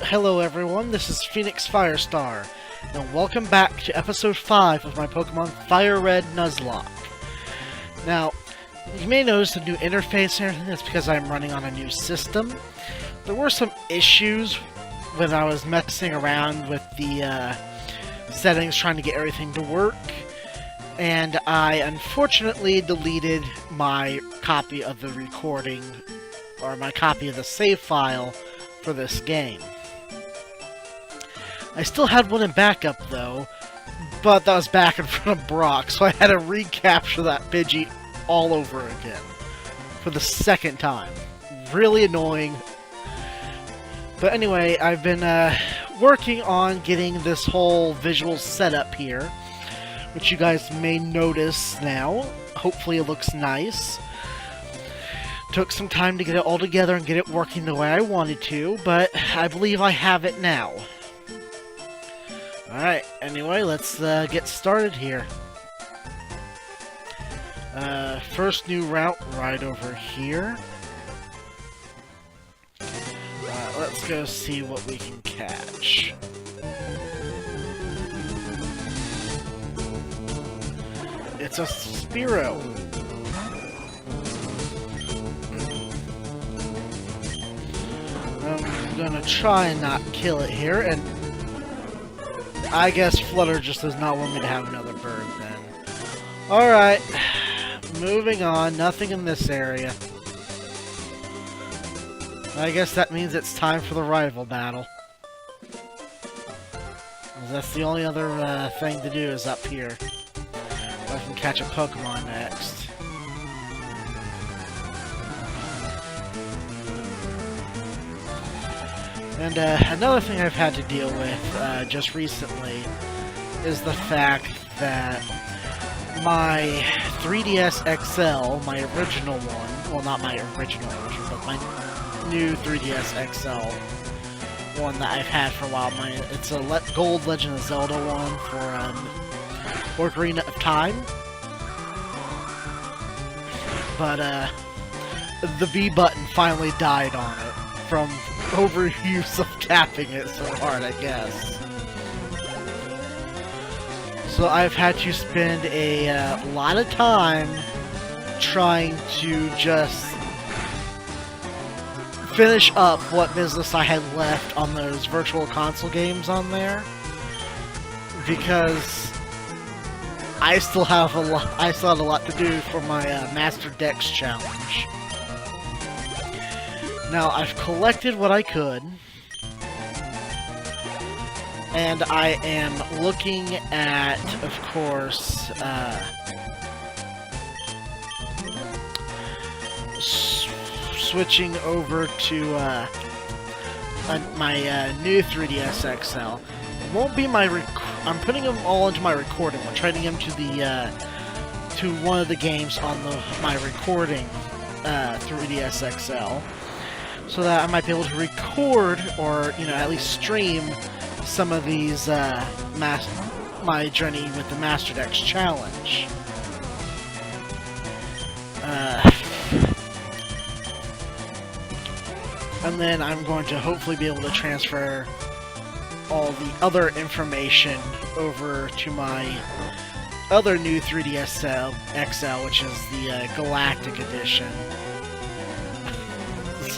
Hello everyone, this is Phoenix Firestar, and welcome back to episode 5 of my Pokemon FireRed Nulock. Now, you may notice a new interface and everything. That's because I'm running on a new system. There were some issues when I was messing around with the settings trying to get everything to work, and I unfortunately deleted my copy of the recording, or my copy of the save file for this game. I still had one in backup though, but that was back in front of Brock, so I had to recapture that Pidgey all over again for the second time. Really annoying. But anyway, I've been working on getting this whole visual setup here, which you guys may notice now. Hopefully it looks nice. Took some time to get it all together and get it working the way I wanted to, but I believe I have it now. Alright, anyway, let's get started here. First new route right over here. Let's go see what we can catch. It's a Spearow. I'm gonna try and not kill it here, and I guess Flutter just does not want me to have another bird then. Alright, moving on, nothing in this area. I guess that means it's time for the rival battle. That's the only other thing to do is up here. If I can catch a Pokemon next. And another thing I've had to deal with just recently is the fact that my 3DS XL, my original one, well not my original version, but my new 3DS XL one that I've had for a while, it's a Gold Legend of Zelda one for Ocarina of Time. But the B button finally died on it from overuse of tapping it so hard, I guess. So I've had to spend a lot of time trying to just finish up what business I had left on those virtual console games on there, because I still have a lot to do for my Master Dex challenge. Now, I've collected what I could, and I am looking at, of course, switching over to my new 3DS XL. It won't be my I'm putting them all into my recording. I'm trading them to the to one of the games on my recording 3DS XL. So that I might be able to record, or, you know, at least stream some of these, my journey with the Master Dex challenge. And then I'm going to hopefully be able to transfer all the other information over to my other new 3DS XL, which is the Galactic Edition.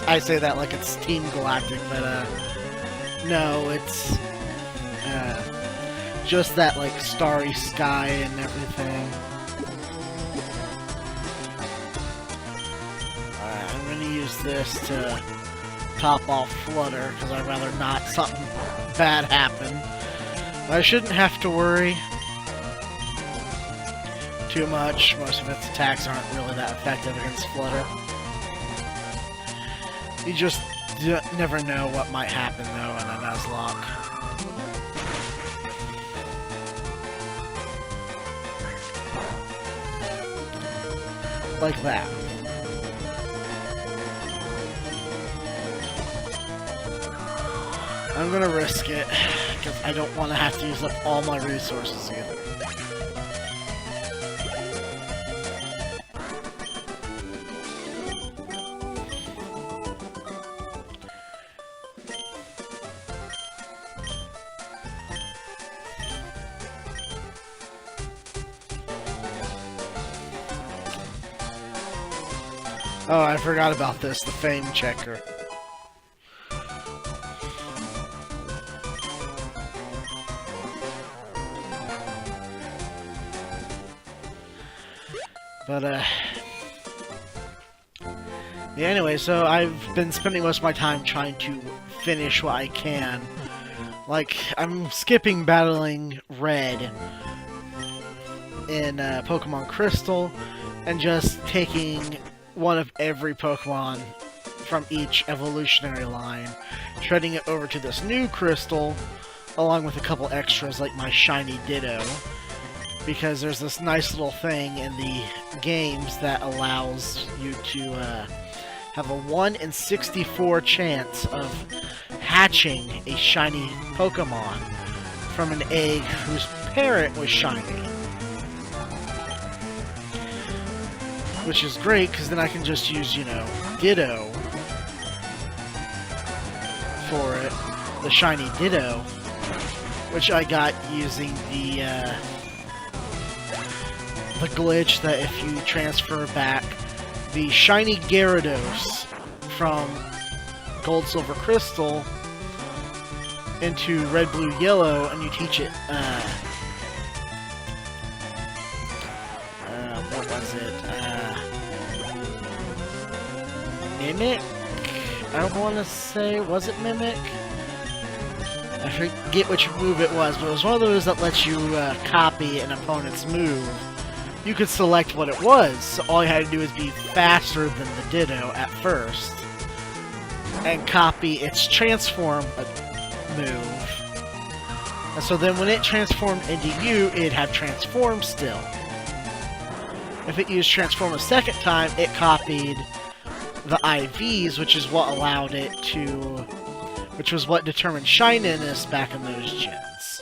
I say that like it's Team Galactic, but no, it's just that like starry sky and everything. I'm gonna use this to top off Flutter, because I'd rather not something bad happen. I shouldn't have to worry too much. Most of its attacks aren't really that effective against Flutter. You just never know what might happen, though, in a Nuzlocke. Like that. I'm gonna risk it, because I don't want to have to use up all my resources either. Oh, I forgot about this, the fame checker. But, yeah, anyway, so I've been spending most of my time trying to finish what I can. Like, I'm skipping battling Red in Pokemon Crystal, and just taking one of every Pokemon from each evolutionary line, treading it over to this new Crystal, along with a couple extras like my shiny Ditto, because there's this nice little thing in the games that allows you to have a 1 in 64 chance of hatching a shiny Pokemon from an egg whose parent was shiny. Which is great, because then I can just use, you know, Ditto for it. The shiny Ditto, which I got using the glitch that if you transfer back the shiny Gyarados from Gold, Silver, Crystal into Red, Blue, Yellow, and you teach it, what was it? Mimic? I don't want to say, was it Mimic? I forget which move it was, but it was one of those that lets you copy an opponent's move. You could select what it was, so all you had to do is be faster than the Ditto at first, and copy its transform move. And so then when it transformed into you, it'd have transform still. If it used transform a second time, it copied the IVs, which is what allowed it to... which was what determined shininess back in those gens.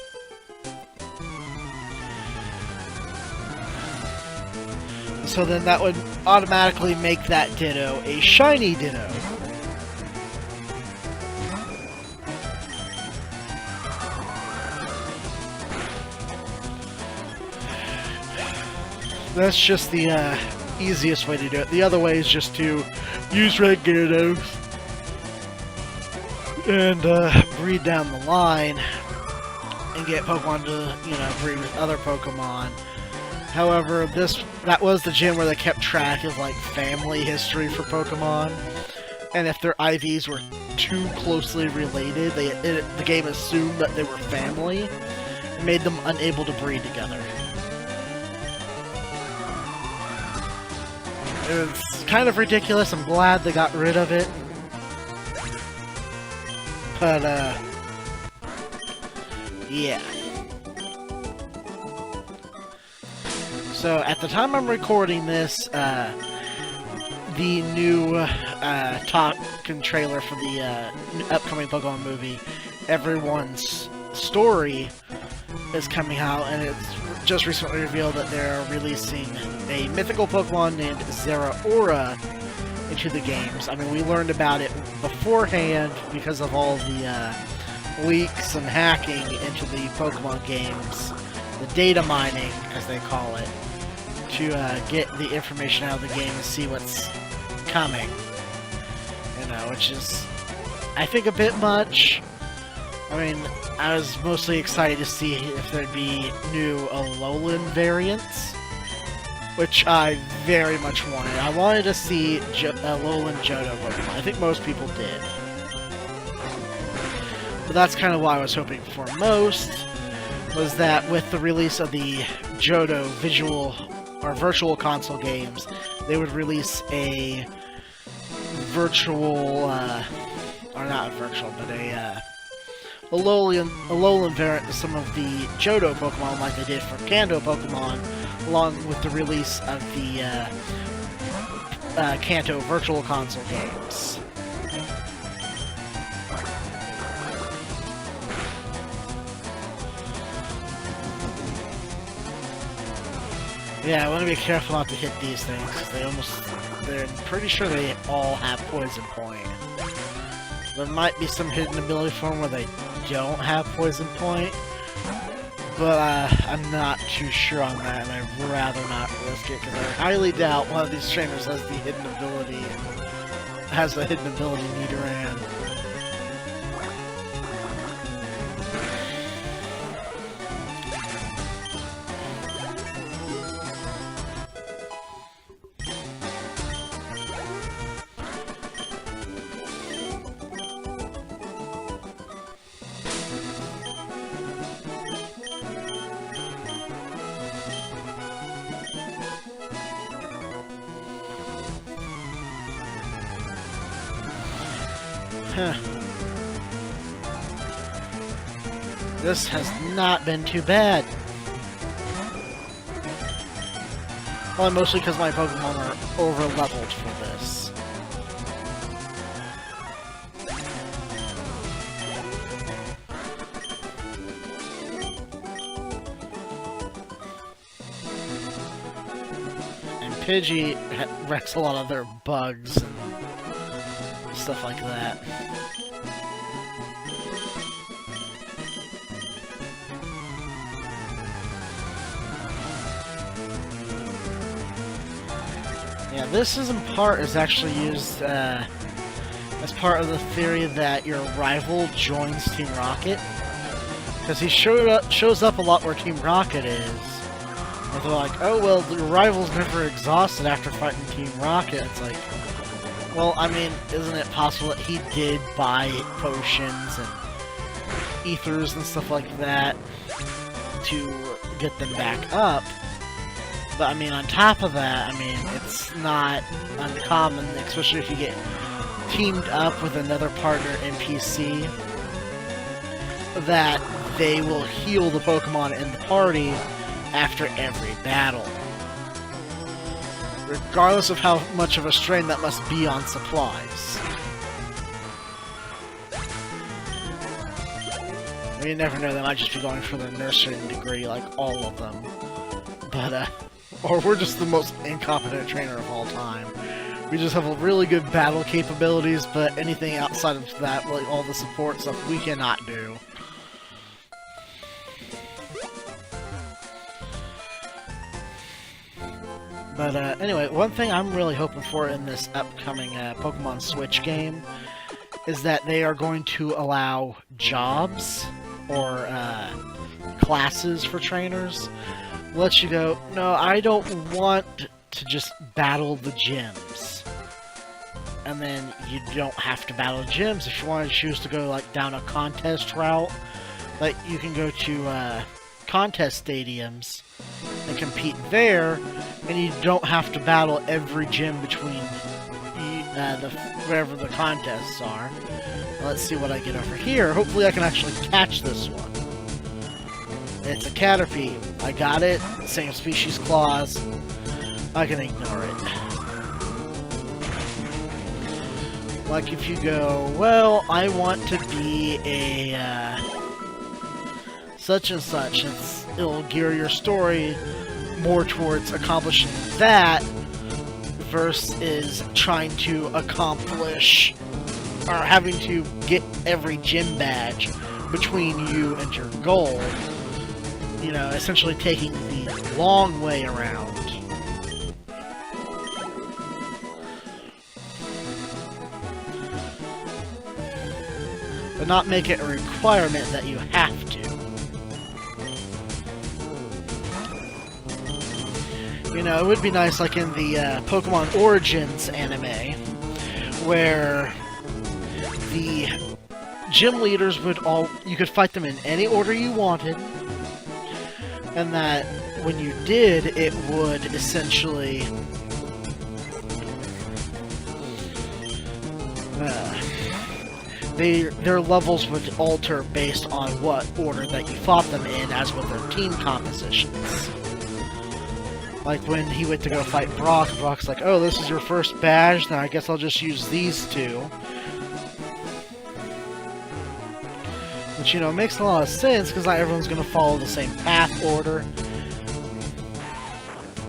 So then that would automatically make that Ditto a shiny Ditto. That's just the easiest way to do it. The other way is just to use Red Gyarados and breed down the line and get Pokemon to, you know, breed with other Pokemon. However, that was the gym where they kept track of, like, family history for Pokemon, and if their IVs were too closely related, the game assumed that they were family, and made them unable to breed together. It's kind of ridiculous. I'm glad they got rid of it. But, yeah. So, at the time I'm recording this, the new talking trailer for the upcoming Pokemon movie, Everyone's Story, is coming out, and it's just recently revealed that they're releasing a mythical Pokemon named Zeraora into the games. I mean, we learned about it beforehand because of all the leaks and hacking into the Pokemon games, the data mining, as they call it, to get the information out of the game and see what's coming. You know, which is, I think, a bit much. I mean, I was mostly excited to see if there'd be new Alolan variants, which I very much wanted. I wanted to see Alolan Johto Pokemon. I think most people did. But that's kind of what I was hoping for most, was that with the release of the Johto virtual console games, they would release a virtual, or not a virtual, but a Alolan variant to some of the Johto Pokemon like they did for Kanto Pokemon, along with the release of the Kanto Virtual Console games. Yeah, I want to be careful not to hit these things, because they're pretty sure they all have Poison Point. There might be some hidden ability form where they don't have Poison Point, but I'm not too sure on that, and I'd rather not risk it, because I highly doubt one of these trainers has the hidden ability, Nidoran. This has not been too bad. Well, mostly because my Pokemon are over-leveled for this. And Pidgey wrecks a lot of their bugs and stuff like that. Yeah, this is in part is actually used as part of the theory that your rival joins Team Rocket, because he shows up a lot where Team Rocket is. And they're like, oh well, the rival's never exhausted after fighting Team Rocket. It's like, well, I mean, isn't it possible that he did buy potions and ethers and stuff like that to get them back up? But I mean, on top of that, I mean, it's not uncommon, especially if you get teamed up with another partner NPC, that they will heal the Pokemon in the party after every battle. Regardless of how much of a strain that must be on supplies. You never know, they might just be going for the nursing degree like all of them. But, or we're just the most incompetent trainer of all time. We just have really good battle capabilities, but anything outside of that, like all the support stuff, we cannot do. But anyway, one thing I'm really hoping for in this upcoming Pokemon Switch game is that they are going to allow jobs or classes for trainers. Let you go, no, I don't want to just battle the gyms. And then you don't have to battle gyms. If you want to choose to go like down a contest route, like you can go to contest stadiums and compete there, and you don't have to battle every gym between wherever the contests are. Let's see what I get over here. Hopefully I can actually catch this one. It's a Caterpie. I got it. Same species clause. I can ignore it. Like if you go, well, I want to be a such and such, it'll gear your story more towards accomplishing that versus trying to accomplish or having to get every gym badge between you and your goal. You know, essentially taking the long way around. But not make it a requirement that you have to. You know, it would be nice, like in the Pokemon Origins anime, where the gym leaders would you could fight them in any order you wanted, and that when you did, it would essentially their levels would alter based on what order that you fought them in, as with their team compositions. Like when he went to go fight Brock, Brock's like, oh, this is your first badge, then I guess I'll just use these two. Which, you know, makes a lot of sense, because not everyone's going to follow the same path order.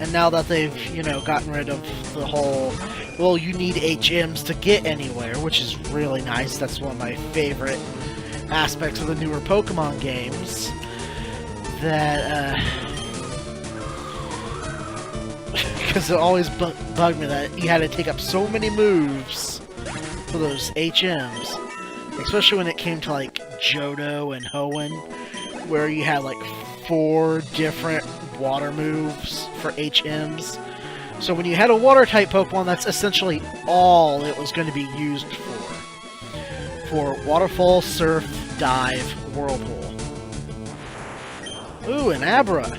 And now that they've, you know, gotten rid of the whole, well, you need HMs to get anywhere, which is really nice. That's one of my favorite aspects of the newer Pokemon games. that, because it always bugged me that you had to take up so many moves for those HMs. Especially when it came to, like, Johto and Hoenn, where you had, like, 4 different water moves for HMs. So when you had a water-type Pokemon, that's essentially all it was going to be used for. For Waterfall, Surf, Dive, Whirlpool. Ooh, an Abra!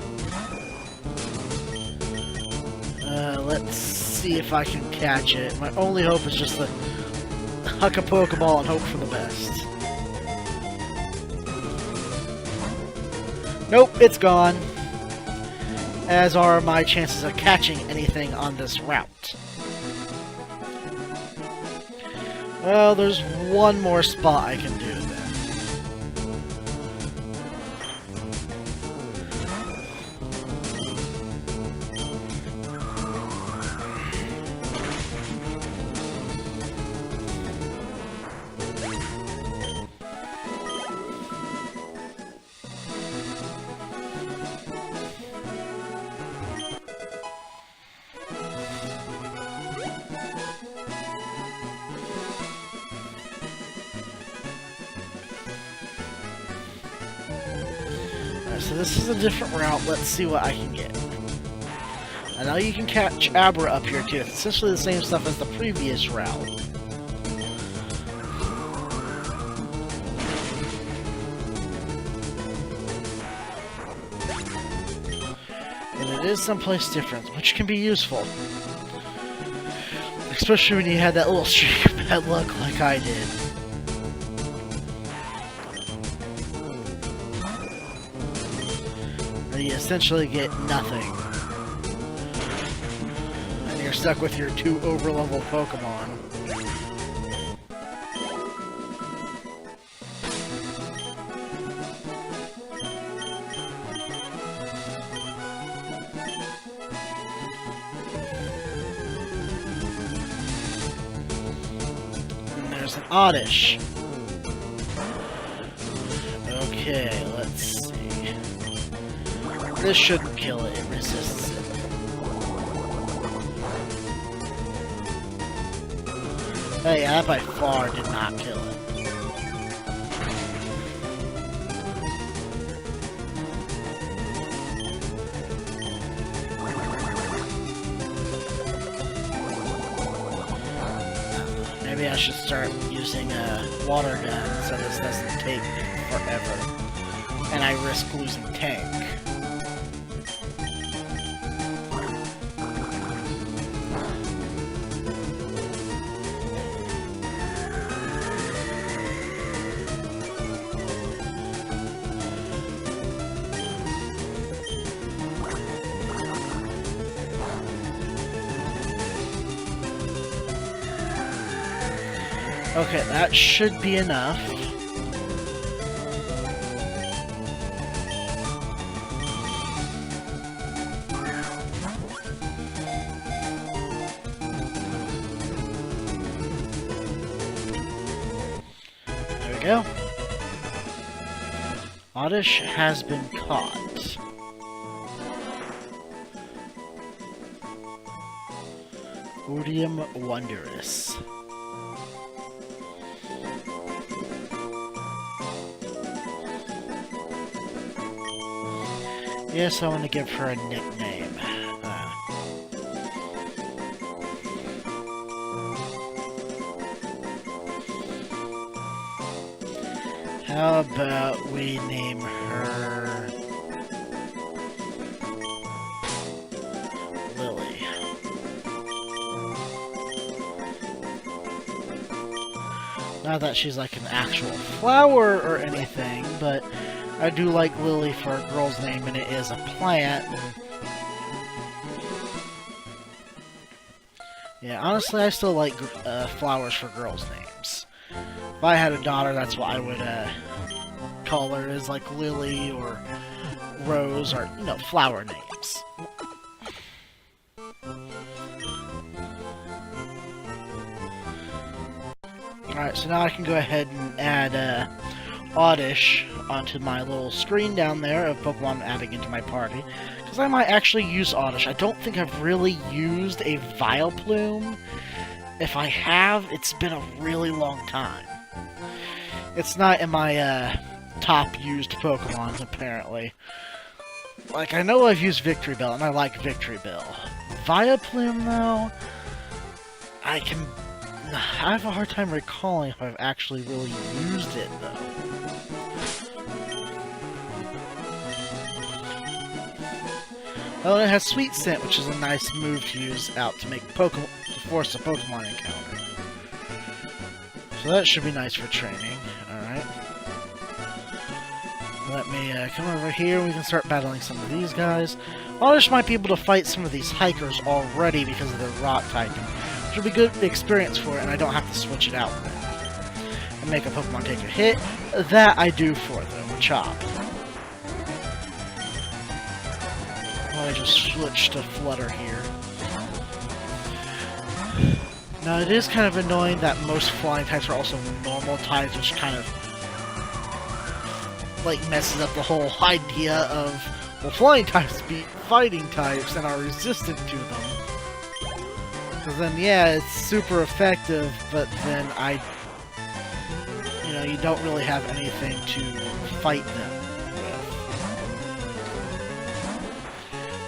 Let's see if I can catch it. My only hope is just to huck a Pokeball and hope for the best. Nope, it's gone. As are my chances of catching anything on this route. Well, there's one more spot I can do then. So this is a different route. Let's see what I can get. I know you can catch Abra up here too. It's essentially the same stuff as the previous route. But it is someplace different, which can be useful. Especially when you had that little streak of bad luck like I did. You essentially get nothing. And you're stuck with your 2 overleveled Pokemon. And there's an Oddish. Okay, let's see. This shouldn't kill it, it resists it. Oh yeah, that by far did not kill it. Maybe I should start using a water gun so this doesn't take forever. And I risk losing tank. Okay, that should be enough. There we go. Oddish has been caught. Odium Wondrous. Yes, I want to give her a nickname. How about we name her Lily? Not that she's like an actual flower or anything, but I do like Lily for a girl's name, and it is a plant. Yeah, honestly, I still like flowers for girls' names. If I had a daughter, that's what I would call her, is like Lily or Rose, or, you know, flower names. Alright, so now I can go ahead and add Oddish onto my little screen down there of Pokemon I'm adding into my party, because I might actually use Oddish. I don't think I've really used a Vileplume. If I have, it's been a really long time. It's not in my top used Pokemon, apparently. Like, I know I've used Victreebel, and I like Victreebel. Vileplume, though, I have a hard time recalling if I've actually really used it, though. Oh, and it has Sweet Scent, which is a nice move to use out to make to force a Pokemon encounter. So that should be nice for training. Alright. Let me come over here. We can start battling some of these guys. Oddish might be able to fight some of these hikers already because of their rock typing, which will be good experience for it, and I don't have to switch it out then. And make a Pokemon take a hit. That I do for them. Chop. I just switch to Flutter here. Now it is kind of annoying that most flying types are also normal types, which kind of like messes up the whole idea of, well, flying types beat fighting types and are resistant to them. Because then, yeah, it's super effective, but then you don't really have anything to fight them with.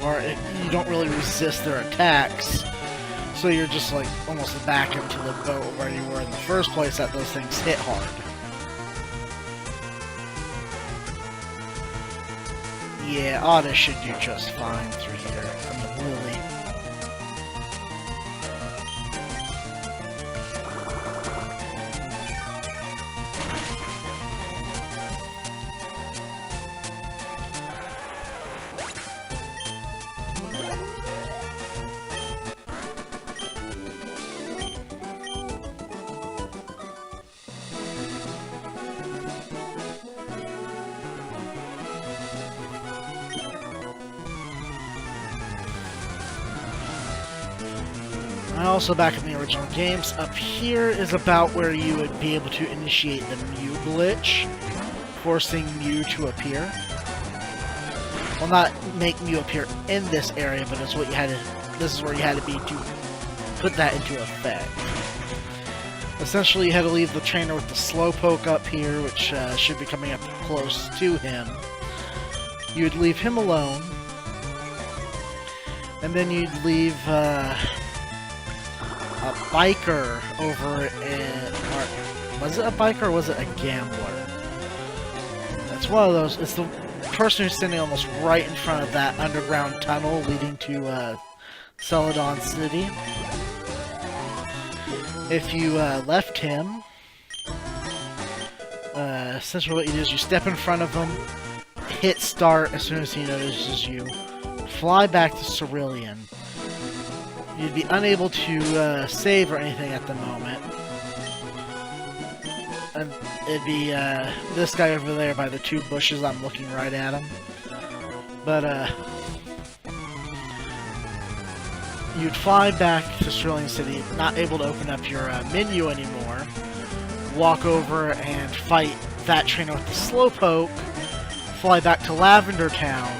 Or you don't really resist their attacks, so you're just like almost back into the boat where you were in the first place that those things hit hard. Yeah, Oddish should do just fine through here. I mean, really. Also, back in the original games, up here is about where you would be able to initiate the Mew glitch, forcing Mew to appear. Well, not make Mew appear in this area, but it's what you had to. This is where you had to be to put that into effect. Essentially, you had to leave the trainer with the Slowpoke up here, which should be coming up close to him. You would leave him alone, and then you'd leave a biker over in... was it a biker or was it a gambler? That's one of those. It's the person who's standing almost right in front of that underground tunnel leading to Celadon City. If you left him, essentially what you do is you step in front of him, hit start as soon as he notices you, fly back to Cerulean. You'd be unable to save or anything at the moment. And it'd be this guy over there by the two bushes. I'm looking right at him. But you'd fly back to Cerulean City, not able to open up your menu anymore. Walk over and fight that trainer with the Slowpoke. Fly back to Lavender Town.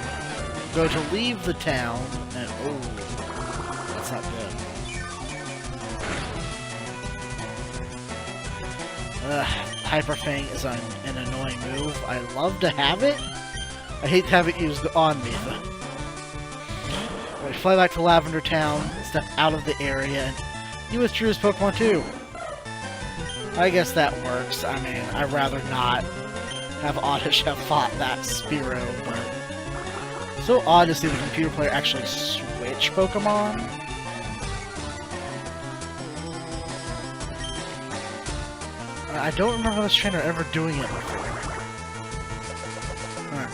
Go to leave the town, and oh. That's not good. Hyper Fang is an annoying move. I love to have it. I hate to have it used on me, though. Right, fly back to Lavender Town, step out of the area, and he withdrew his Pokemon too. I guess that works. I mean, I'd rather not have Oddish have fought that Spearow, but it's so odd to see the computer player actually switch Pokemon. I don't remember this trainer ever doing it before. Alright.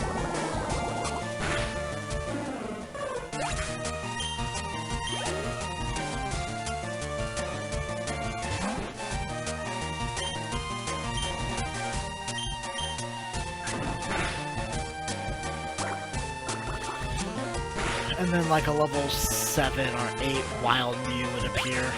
And then like a level 7 or 8 Wild Mew would appear.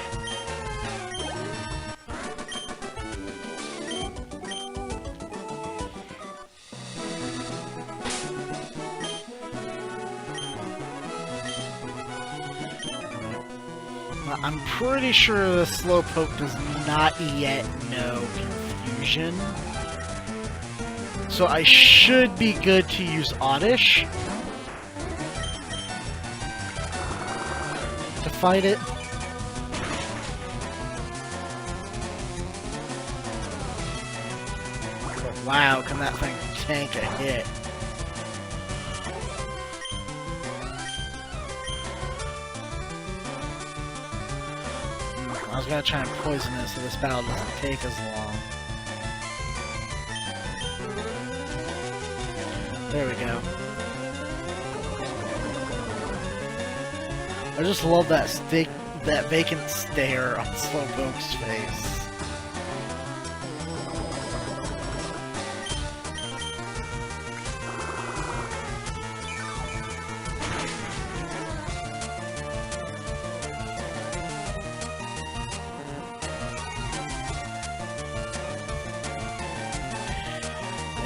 I'm pretty sure the Slowpoke does not yet know Confusion. So I should be good to use Oddish to fight it. But wow, can that thing tank a hit? I was gonna try and poison it so this battle doesn't take as long. There we go. I just love that vacant stare on Slowpoke's face.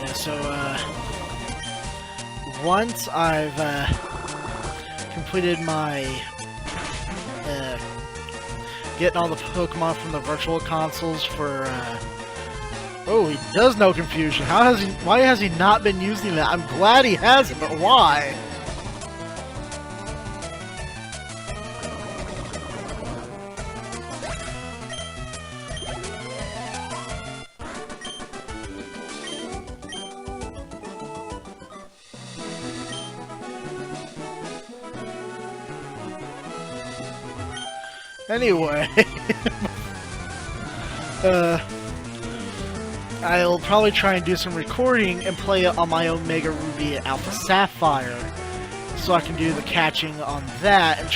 Yeah, so, once I've completed my getting all the Pokemon from the virtual consoles for oh, he does know Confusion. Why has he not been using that? I'm glad he hasn't, but why? Anyway, I'll probably try and do some recording and play it on my Omega Ruby Alpha Sapphire, so I can do the catching on that and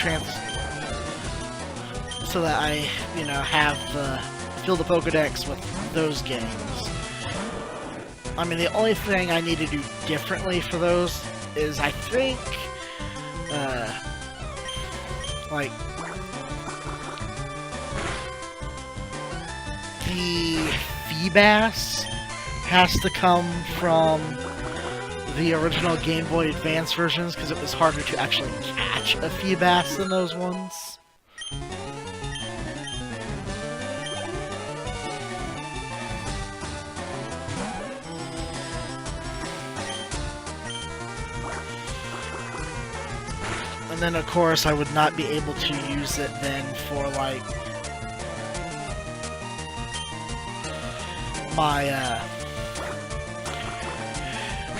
so that I, you know, fill the Pokedex with those games. I mean, the only thing I need to do differently for those is I think, like, the Feebas has to come from the original Game Boy Advance versions because it was harder to actually catch a Feebas than those ones. And then, of course, I would not be able to use it then for, like, my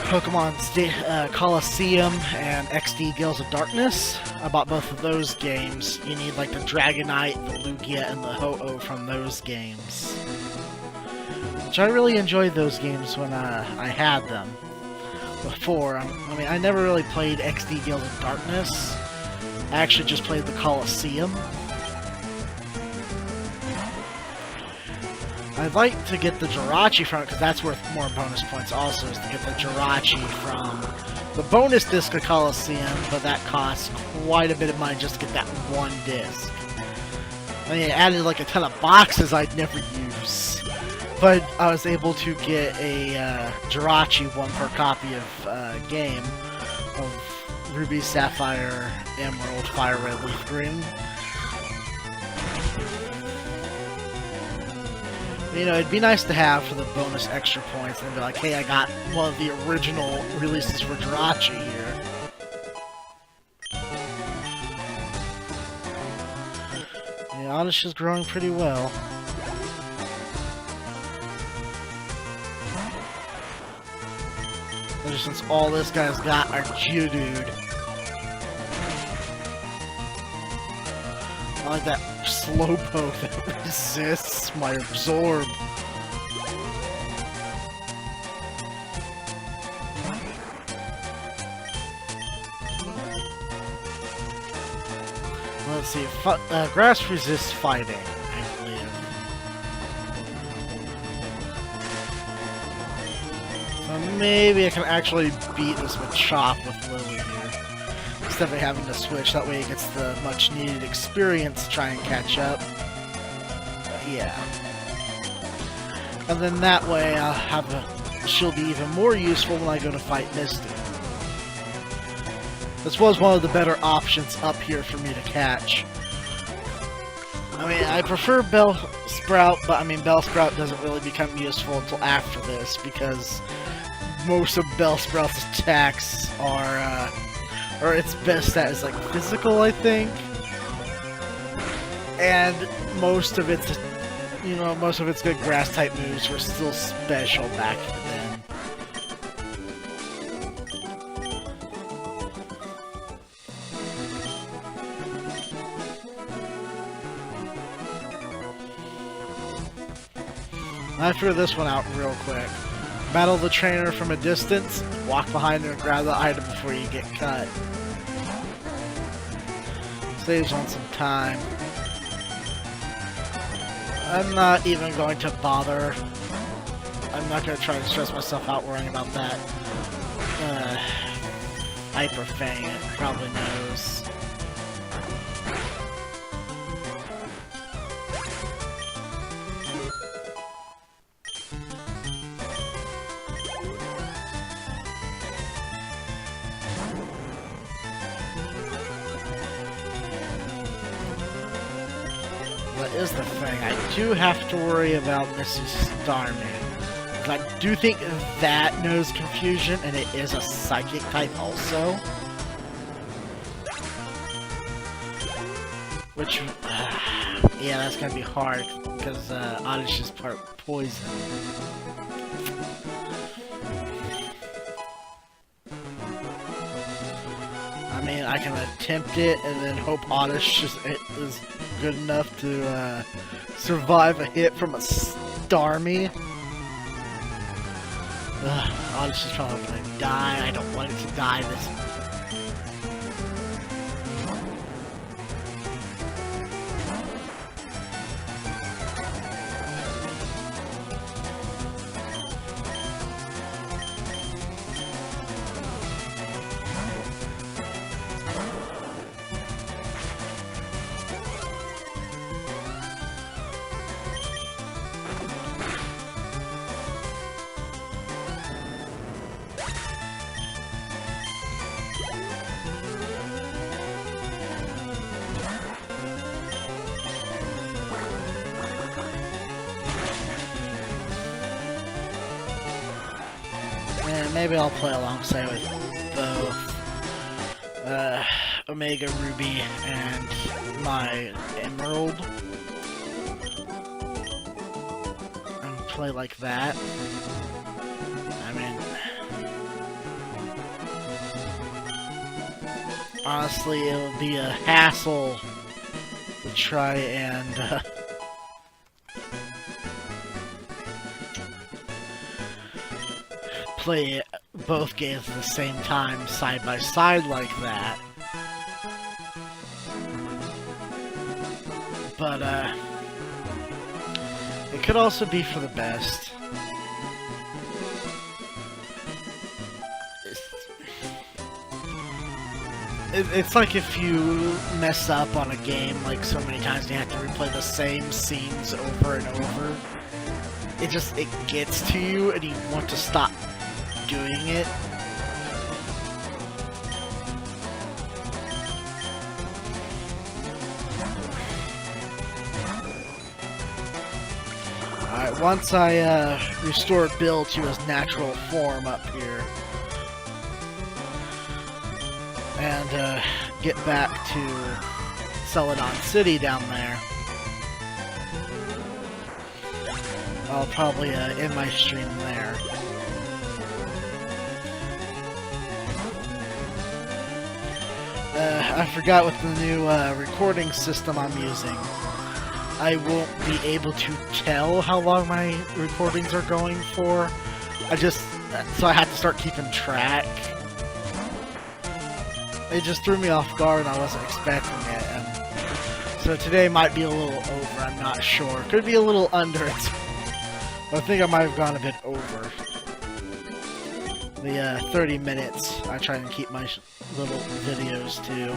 Pokemon Coliseum and XD Gales of Darkness. I bought both of those games. You need like the Dragonite, the Lugia, and the Ho-Oh from those games. Which I really enjoyed those games when I had them before. I mean, I never really played XD Gales of Darkness. I actually just played the Coliseum. I'd like to get the Jirachi from it, because that's worth more bonus points also, is to get the Jirachi from the bonus disc of Coliseum, but that costs quite a bit of money just to get that one disc. I mean, it added like a ton of boxes I'd never use. But I was able to get a Jirachi, one per copy of game, of Ruby, Sapphire, Emerald, FireRed, Leaf Green. You know, it'd be nice to have for the bonus extra points and be like, hey, I got one of the original releases for Jirachi here. Yeah, Oddish is growing pretty well. Especially since all this guy's got are Geodude. I like that Slowpoke that resists my Absorb. Let's see, grass resists fighting, I believe. So maybe I can actually beat this with Chop with Lily here. Instead of having to switch, that way it gets the much needed experience to try and catch up. But yeah. And then that way I'll have she'll be even more useful when I go to fight Misty. This was one of the better options up here for me to catch. I mean, I prefer Bell Sprout, but I mean, Bell Sprout doesn't really become useful until after this, because most of Bell Sprout's attacks are, or its best stat is like physical, I think. And most of its, most of its good grass type moves were still special back then. I figured this one out real quick. Battle the trainer from a distance, walk behind her and grab the item before you get cut. Saves on some time. I'm not even going to bother. I'm not going to try to stress myself out worrying about that. Hyper Fang probably knows. What is the thing? I do have to worry about Mrs. Starman. I do think that knows Confusion, and it is a Psychic type also. Which, yeah, that's gonna be hard, because Oddish is part Poison. I mean, I can attempt it, and then hope Oddish is good enough to survive a hit from a Starmie. Oddish is probably gonna die. I don't want it to die this. Maybe I'll play alongside with both Omega Ruby and my Emerald. And play like that. I mean, honestly, it would be a hassle to try and play both games at the same time, side by side like that. But, it could also be for the best. It's like if you mess up on a game like so many times and you have to replay the same scenes over and over. It gets to you and you want to stop doing it. Alright, once I restore Bill to his natural form up here and get back to Celadon City down there, I'll probably end my stream there. I forgot with the new recording system I'm using, I won't be able to tell how long my recordings are going for. So I had to start keeping track. It just threw me off guard and I wasn't expecting it. And so today might be a little over, I'm not sure. Could be a little under it. But I think I might have gone a bit over the 30 minutes I try and keep my little videos to.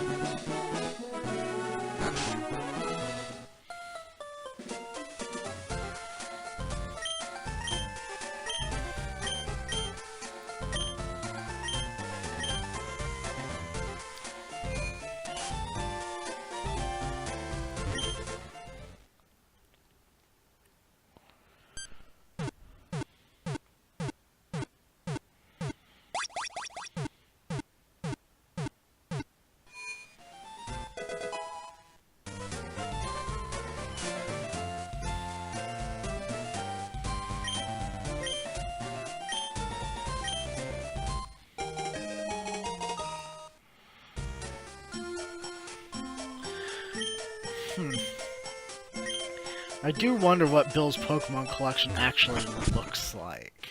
I do wonder what Bill's Pokemon collection actually looks like.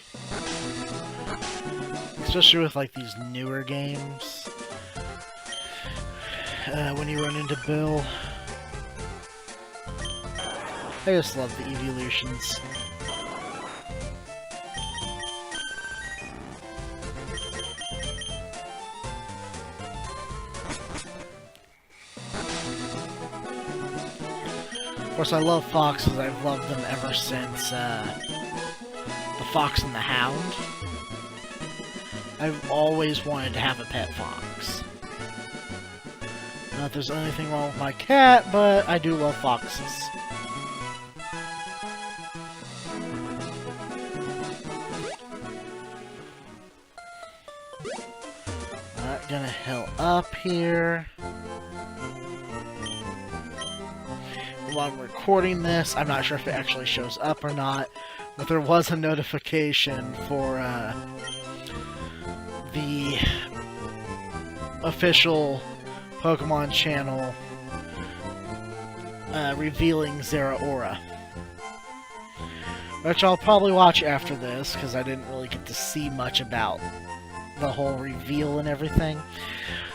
Especially with, like, these newer games. When you run into Bill. I just love the evolutions. Of course, I love foxes. I've loved them ever since The Fox and the Hound. I've always wanted to have a pet fox. Not that there's anything wrong with my cat, but I do love foxes. Not gonna heal up here. While I'm recording this, I'm not sure if it actually shows up or not, but there was a notification for the official Pokemon channel revealing Zeraora, which I'll probably watch after this, because I didn't really get to see much about the whole reveal and everything.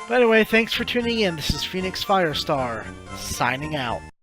But anyway, thanks for tuning in. This is Phoenix Firestar, signing out.